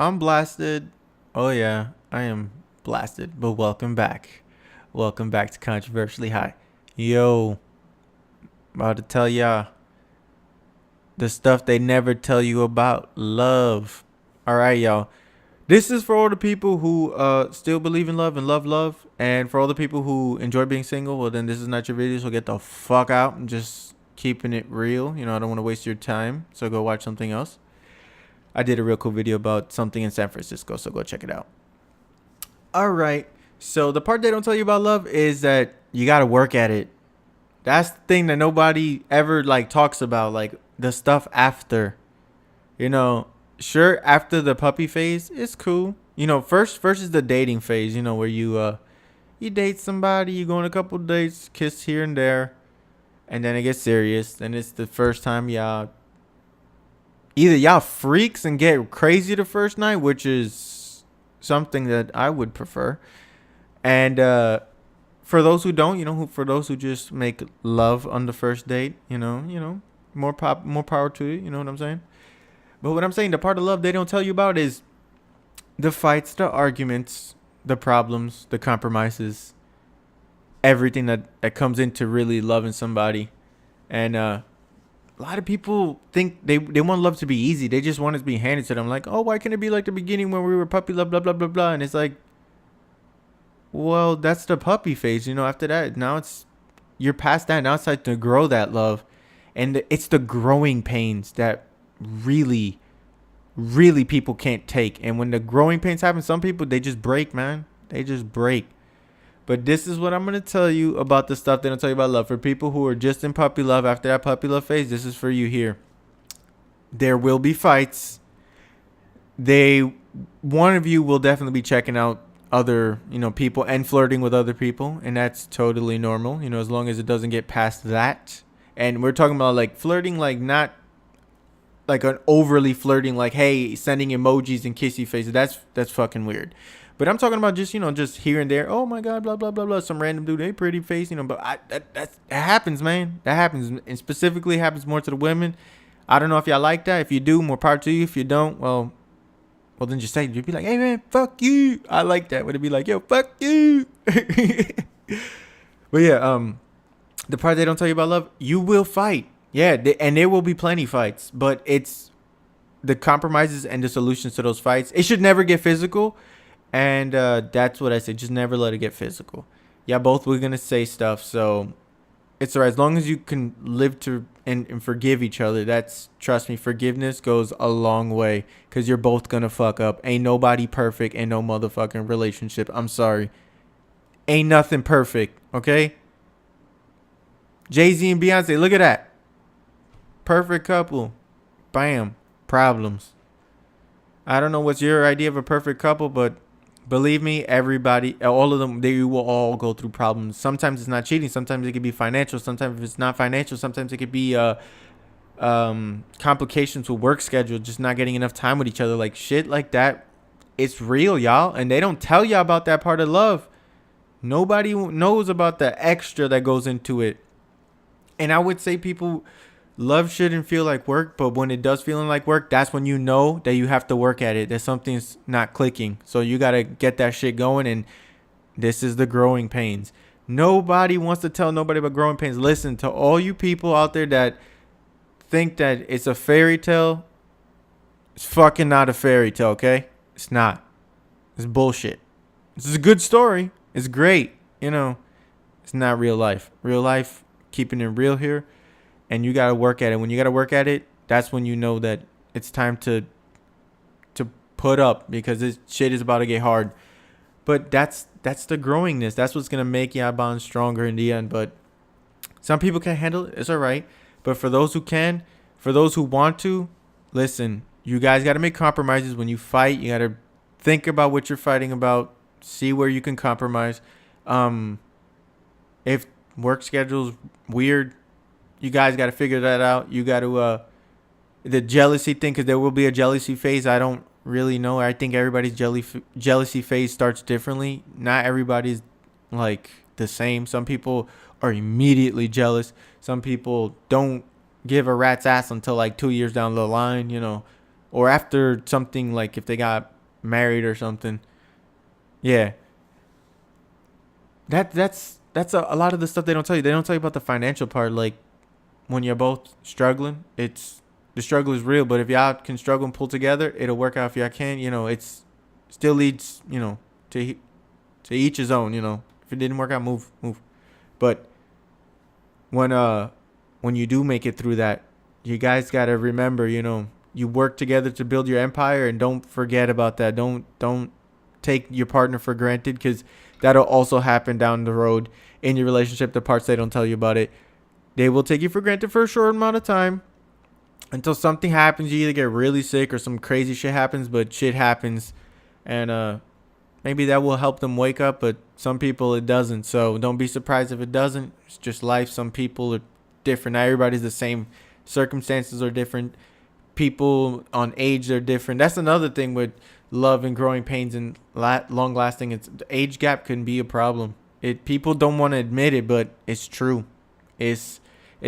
I'm blasted. Oh yeah, I am blasted. But welcome back. Welcome back to Controversially High. Yo, about to tell y'all the stuff they never tell you about. Love. Alright, y'all. This is for all the people who still believe in love and love. And for all the people who enjoy being single, well then this is not your video, so get the fuck out. I'm just keeping it real. I don't want to waste your time. So go watch something else. I did a real cool video about something in San Francisco, so go check it out. All right. So the part they don't tell you about love is that you got to work at it. That's the thing that nobody ever talks about, like the stuff after. You know, sure, after the puppy phase, it's cool. First is the dating phase, where you date somebody, you go on a couple dates, kiss here and there, and then it gets serious. Then it's the first time y'all freaks and get crazy the first night, which is something that I would prefer. And for those who don't, for those who just make love on the first date, more power to you. You know what I'm saying? But what I'm saying, the part of love they don't tell you about is the fights, the arguments, the problems, the compromises, everything that comes into really loving somebody. And a lot of people think they want love to be easy. They just want it to be handed to them. Like, oh, why can't it be like the beginning when we were puppy love, blah, blah, blah, blah. And it's like, well, that's the puppy phase. After that, now you're past that. Now it's like to grow that love. And it's the growing pains that really, really people can't take. And when the growing pains happen, some people, they just break, man. They just break. But this is what I'm going to tell you about the stuff they don't tell you about love. For people who are just in puppy love after that puppy love phase, this is for you here. There will be fights. One of you will definitely be checking out other, people and flirting with other people. And that's totally normal, as long as it doesn't get past that. And we're talking about flirting, not like an overly flirting, hey, sending emojis and kissy faces. That's fucking weird. But I'm talking about just, just here and there. Oh my God, blah, blah, blah, blah. Some random dude, hey, pretty face, but that happens, man. That happens. And specifically happens more to the women. I don't know if y'all like that. If you do, more power to you. If you don't, well, then just say it. You'd be like, hey, man, fuck you. I like that. Would it be like, yo, fuck you? But yeah, the part they don't tell you about love, you will fight. Yeah, and there will be plenty fights. But it's the compromises and the solutions to those fights. It should never get physical. And that's what I say. Just never let it get physical. Yeah, both we're going to say stuff. So it's all right. As long as you can live to and forgive each other. Trust me, forgiveness goes a long way. Because you're both going to fuck up. Ain't nobody perfect in no motherfucking relationship. I'm sorry. Ain't nothing perfect. Okay? Jay-Z and Beyonce. Look at that. Perfect couple. Bam. Problems. I don't know what's your idea of a perfect couple, but believe me, everybody, all of them, they will all go through problems. Sometimes it's not cheating. Sometimes it could be financial. Sometimes if it's not financial, sometimes it could be complications with work schedule, just not getting enough time with each other. Like shit like that. It's real, y'all. And they don't tell y'all about that part of love. Nobody knows about the extra that goes into it. And I would say people, love shouldn't feel like work, but when it does feel like work, that's when you know that you have to work at it. That something's not clicking. So you got to get that shit going, and this is the growing pains. Nobody wants to tell nobody about growing pains. Listen, to all you people out there that think that it's a fairy tale, it's fucking not a fairy tale, okay? It's not. It's bullshit. This is a good story. It's great. It's not real life. Real life, keeping it real here. And you got to work at it. When you got to work at it, that's when you know that it's time to put up, because this shit is about to get hard. But that's the growingness. That's what's going to make y'all bond stronger in the end. But some people can't handle it. It's all right. But for those who can, for those who want to, listen, you guys got to make compromises. When you fight, you got to think about what you're fighting about. See where you can compromise. If work schedule's weird, you guys got to figure that out. You got to, the jealousy thing, because there will be a jealousy phase. I don't really know. I think everybody's jealousy phase starts differently. Not everybody's the same. Some people are immediately jealous. Some people don't give a rat's ass until 2 years down the line. or after something, like if they got married or something. Yeah, that's a lot of the stuff they don't tell you. They don't tell you about the financial part. Like when you're both struggling, it's the struggle is real. But if y'all can struggle and pull together, it'll work out. If y'all can, it's still leads, to each his own. If it didn't work out, move. But when you do make it through that, you guys gotta remember, you work together to build your empire, and don't forget about that. Don't take your partner for granted, because that'll also happen down the road in your relationship. The parts they don't tell you about it, they will take you for granted for a short amount of time until something happens. You either get really sick or some crazy shit happens, but shit happens, and maybe that will help them wake up. But some people it doesn't, so don't be surprised if it doesn't. It's just life. Some people are different. Not everybody's the same. Circumstances are different. People on age are different. That's another thing with love and growing pains and long lasting. It's the age gap can be a problem. People don't want to admit it, but it's true. It's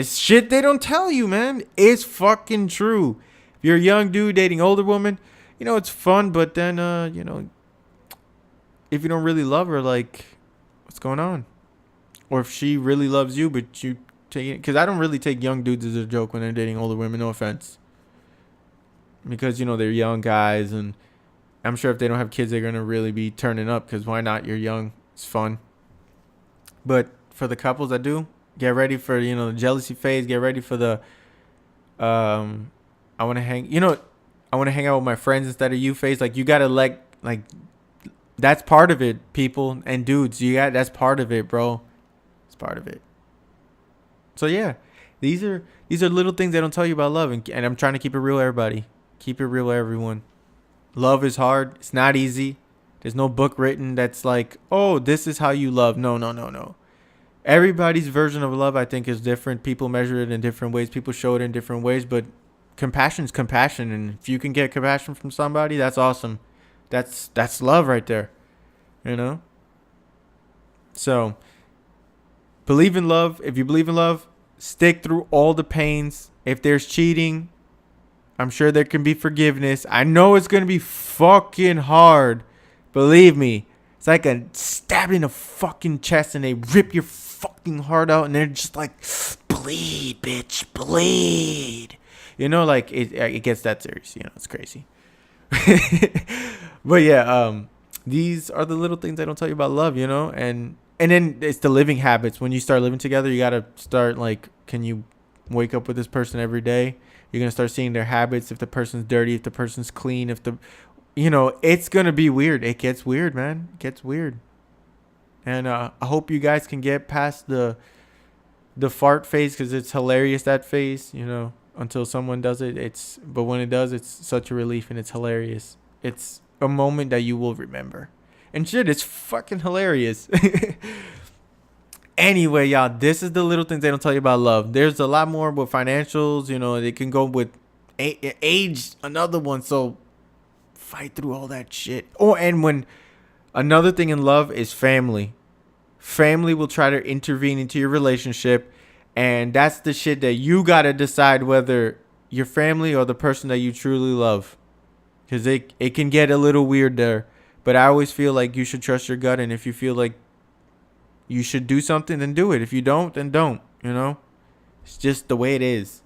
shit they don't tell you, man. It's fucking true. If you're a young dude dating older woman, it's fun, but then if you don't really love her, like, what's going on? Or if she really loves you, but you take it, because I don't really take young dudes as a joke when they're dating older women. No offense, because they're young guys, and I'm sure if they don't have kids, they're gonna really be turning up. Because why not? You're young. It's fun. But for the couples that do, get ready for the jealousy phase. Get ready for the I want to hang out with my friends instead of you phase. Like, you gotta like that's part of it, people and dudes. That's part of it, bro. It's part of it. So yeah, these are little things they don't tell you about love, and I'm trying to keep it real, everybody. Keep it real, everyone. Love is hard. It's not easy. There's no book written that's like, oh, this is how you love. No. Everybody's version of love, I think, is different. People measure it in different ways. People show it in different ways. But compassion is compassion, and if you can get compassion from somebody, that's awesome. That's love right there. So believe in love. If you believe in love, stick through all the pains. If there's cheating, I'm sure there can be forgiveness. I know it's going to be fucking hard. Believe me. It's like a stab in the fucking chest, and they rip your fucking heart out, and they're just like, bleed, bitch, bleed. Like it gets that serious. It's crazy. But yeah, these are the little things I don't tell you about love, and then it's the living habits. When you start living together, you got to start, like, can you wake up with this person every day? You're going to start seeing their habits. If the person's dirty, if the person's clean, it's going to be weird. It gets weird, man. It gets weird. And I hope you guys can get past the fart phase, because it's hilarious, that phase, until someone does it. But when it does, it's such a relief, and it's hilarious. It's a moment that you will remember. And shit, it's fucking hilarious. Anyway, y'all, this is the little things they don't tell you about love. There's a lot more with financials. They can go with age, another one. So fight through all that shit. Oh, and when another thing in love is family. Family will try to intervene into your relationship. And that's the shit that you got to decide whether your family or the person that you truly love. Because it can get a little weird there. But I always feel like you should trust your gut. And if you feel like you should do something, then do it. If you don't, then don't. It's just the way it is.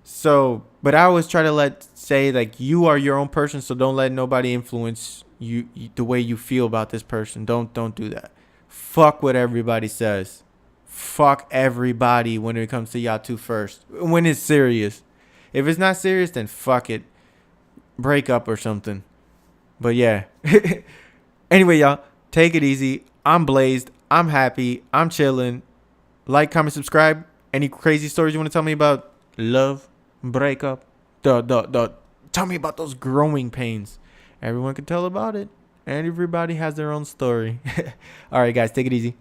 So, but I always try to say, like, you are your own person. So don't let nobody influence you the way you feel about this person. Don't do that. Fuck what everybody says. Fuck everybody when it comes to y'all two first. When it's serious. If it's not serious, then fuck it. Break up or something. But yeah. Anyway, y'all, take it easy. I'm blazed. I'm happy. I'm chilling. Like, comment, subscribe. Any crazy stories you want to tell me about love, breakup, tell me about those growing pains. Everyone can tell about it. And everybody has their own story. All right, guys, take it easy.